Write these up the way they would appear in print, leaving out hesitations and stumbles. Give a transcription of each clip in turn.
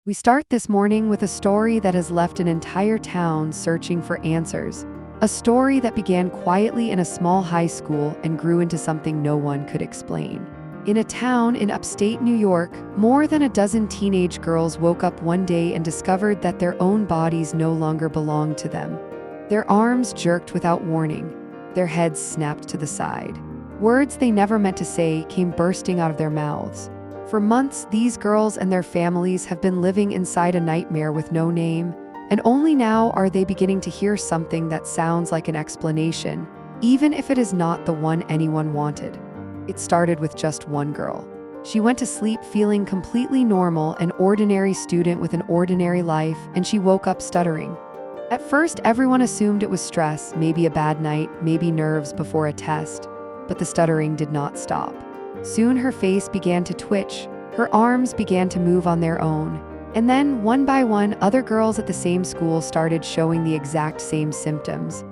We start this morning with a story that has left an entire town searching for answers. A story that began quietly in a small high school and grew into something no one could explain. In a town in upstate New York, more than a dozen teenage girls woke up one day and discovered that their own bodies no longer belonged to them. Their arms jerked without warning. Their heads snapped to the side. Words they never meant to say came bursting out of their mouths. For months, these girls and their families have been living inside a nightmare with no name, and only now are they beginning to hear something that sounds like an explanation, even if it is not the one anyone wanted. It started with just one girl. She went to sleep feeling completely normal, an ordinary student with an ordinary life, and she woke up stuttering. At first, everyone assumed it was stress, maybe a bad night, maybe nerves before a test, but the stuttering did not stop. Soon her face began to twitch, her arms began to move on their own, and then, one by one, other girls at the same school started showing the exact same symptoms.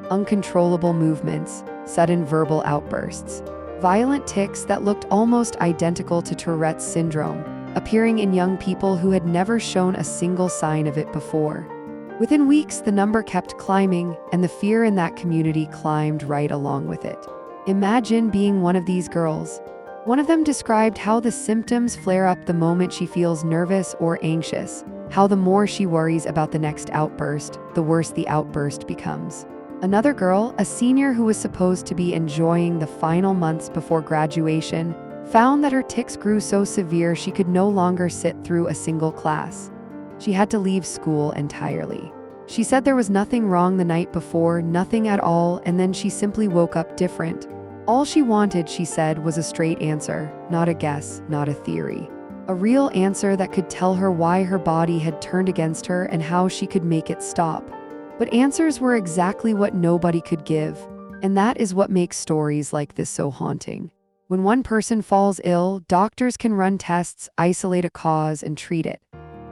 Uncontrollable movements, sudden verbal outbursts, violent tics that looked almost identical to Tourette's syndrome, appearing in young people who had never shown a single sign of it before. Within weeks, the number kept climbing, and the fear in that community climbed right along with it. Imagine being one of these girls. One of them described how the symptoms flare up the moment she feels nervous or anxious, how the more she worries about the next outburst, the worse the outburst becomes. Another girl, a senior who was supposed to be enjoying the final months before graduation, found that her tics grew so severe she could no longer sit through a single class. She had to leave school entirely. She said there was nothing wrong the night before, nothing at all, and then she simply woke up different. All she wanted, she said, was a straight answer, not a guess, not a theory. A real answer that could tell her why her body had turned against her and how she could make it stop. But answers were exactly what nobody could give, and that is what makes stories like this so haunting. When one person falls ill, doctors can run tests, isolate a cause, and treat it.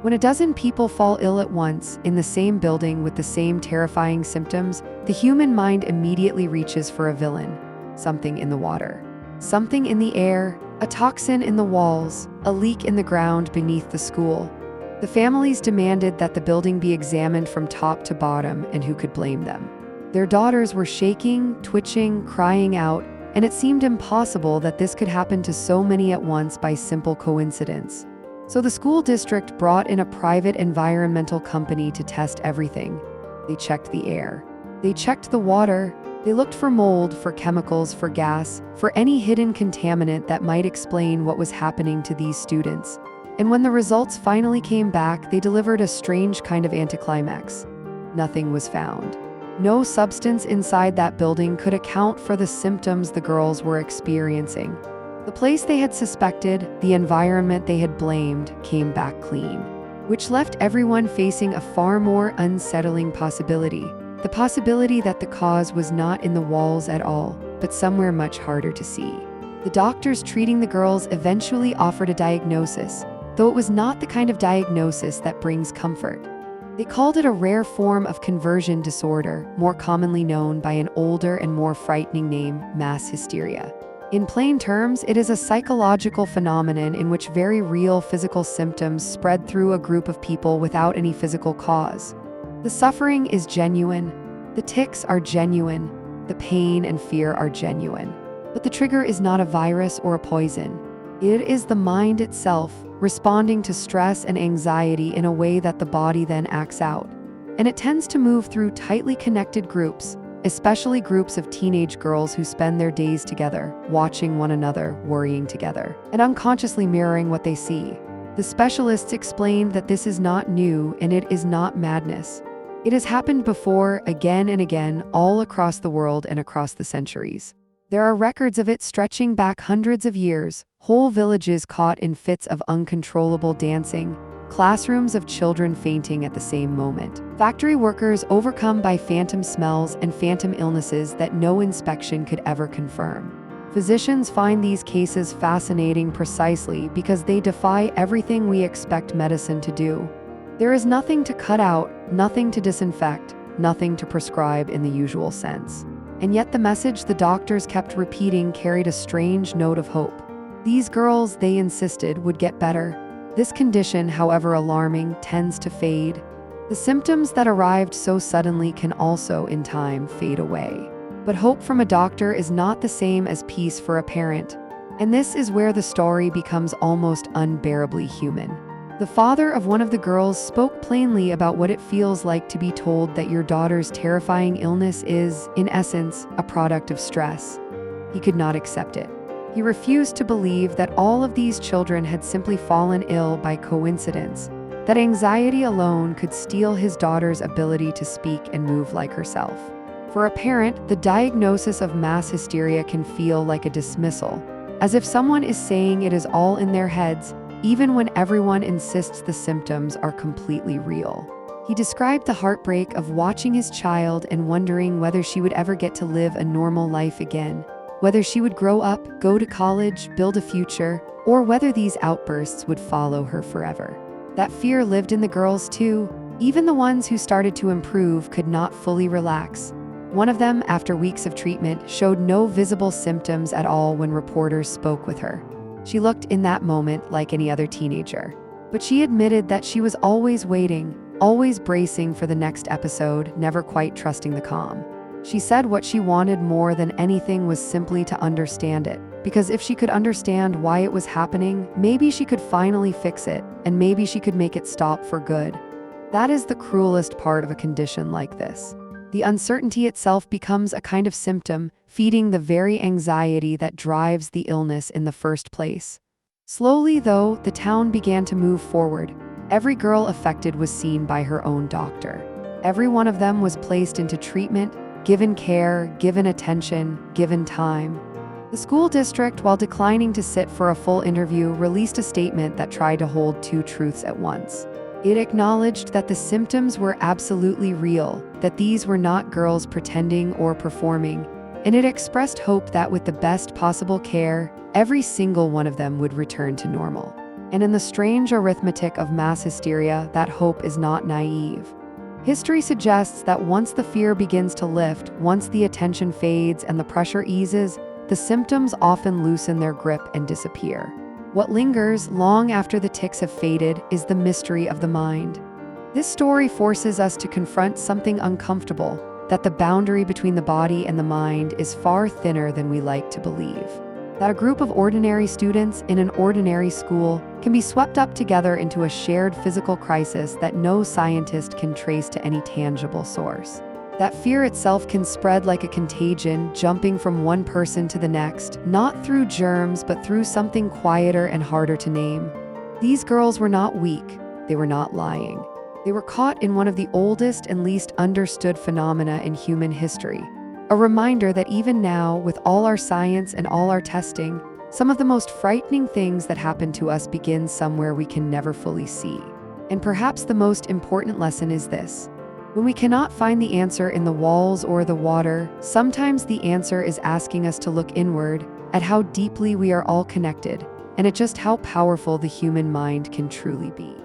When a dozen people fall ill at once, in the same building with the same terrifying symptoms, the human mind immediately reaches for a villain. Something in the water, something in the air, a toxin in the walls, a leak in the ground beneath the school. The families demanded that the building be examined from top to bottom, and who could blame them? Their daughters were shaking, twitching, crying out, and it seemed impossible that this could happen to so many at once by simple coincidence. So the school district brought in a private environmental company to test everything. They checked the air. They checked the water. They looked for mold, for chemicals, for gas, for any hidden contaminant that might explain what was happening to these students. And when the results finally came back, they delivered a strange kind of anticlimax. Nothing was found. No substance inside that building could account for the symptoms the girls were experiencing. The place they had suspected, the environment they had blamed, came back clean, which left everyone facing a far more unsettling possibility. The possibility that the cause was not in the walls at all, but somewhere much harder to see. The doctors treating the girls eventually offered a diagnosis, though it was not the kind of diagnosis that brings comfort. They called it a rare form of conversion disorder, more commonly known by an older and more frightening name, mass hysteria. In plain terms, it is a psychological phenomenon in which very real physical symptoms spread through a group of people without any physical cause. The suffering is genuine, the tics are genuine, the pain and fear are genuine. But the trigger is not a virus or a poison. It is the mind itself, responding to stress and anxiety in a way that the body then acts out. And it tends to move through tightly connected groups, especially groups of teenage girls who spend their days together, watching one another, worrying together, and unconsciously mirroring what they see. The specialists explained that this is not new and it is not madness. It has happened before, again and again, all across the world and across the centuries. There are records of it stretching back hundreds of years, whole villages caught in fits of uncontrollable dancing, classrooms of children fainting at the same moment, factory workers overcome by phantom smells and phantom illnesses that no inspection could ever confirm. Physicians find these cases fascinating precisely because they defy everything we expect medicine to do. There is nothing to cut out, nothing to disinfect, nothing to prescribe in the usual sense. And yet the message the doctors kept repeating carried a strange note of hope. These girls, they insisted, would get better. This condition, however alarming, tends to fade. The symptoms that arrived so suddenly can also, in time, fade away. But hope from a doctor is not the same as peace for a parent. And this is where the story becomes almost unbearably human. The father of one of the girls spoke plainly about what it feels like to be told that your daughter's terrifying illness is, in essence, a product of stress. He could not accept it. He refused to believe that all of these children had simply fallen ill by coincidence, that anxiety alone could steal his daughter's ability to speak and move like herself. For a parent, the diagnosis of mass hysteria can feel like a dismissal, as if someone is saying it is all in their heads, even when everyone insists the symptoms are completely real. He described the heartbreak of watching his child and wondering whether she would ever get to live a normal life again, whether she would grow up, go to college, build a future, or whether these outbursts would follow her forever. That fear lived in the girls too. Even the ones who started to improve could not fully relax. One of them, after weeks of treatment, showed no visible symptoms at all when reporters spoke with her. She looked in that moment like any other teenager. But she admitted that she was always waiting, always bracing for the next episode, never quite trusting the calm. She said what she wanted more than anything was simply to understand it, because if she could understand why it was happening, maybe she could finally fix it, and maybe she could make it stop for good. That is the cruelest part of a condition like this. The uncertainty itself becomes a kind of symptom, feeding the very anxiety that drives the illness in the first place. Slowly, though, the town began to move forward. Every girl affected was seen by her own doctor. Every one of them was placed into treatment, given care, given attention, given time. The school district, while declining to sit for a full interview, released a statement that tried to hold two truths at once. It acknowledged that the symptoms were absolutely real, that these were not girls pretending or performing, and it expressed hope that with the best possible care, every single one of them would return to normal. And in the strange arithmetic of mass hysteria, that hope is not naive. History suggests that once the fear begins to lift, once the attention fades and the pressure eases, the symptoms often loosen their grip and disappear. What lingers long after the tics have faded is the mystery of the mind. This story forces us to confront something uncomfortable, that the boundary between the body and the mind is far thinner than we like to believe. That a group of ordinary students in an ordinary school can be swept up together into a shared physical crisis that no scientist can trace to any tangible source. That fear itself can spread like a contagion, jumping from one person to the next, not through germs, but through something quieter and harder to name. These girls were not weak. They were not lying. They were caught in one of the oldest and least understood phenomena in human history. A reminder that even now, with all our science and all our testing, some of the most frightening things that happen to us begin somewhere we can never fully see. And perhaps the most important lesson is this. When we cannot find the answer in the walls or the water, sometimes the answer is asking us to look inward at how deeply we are all connected, and at just how powerful the human mind can truly be.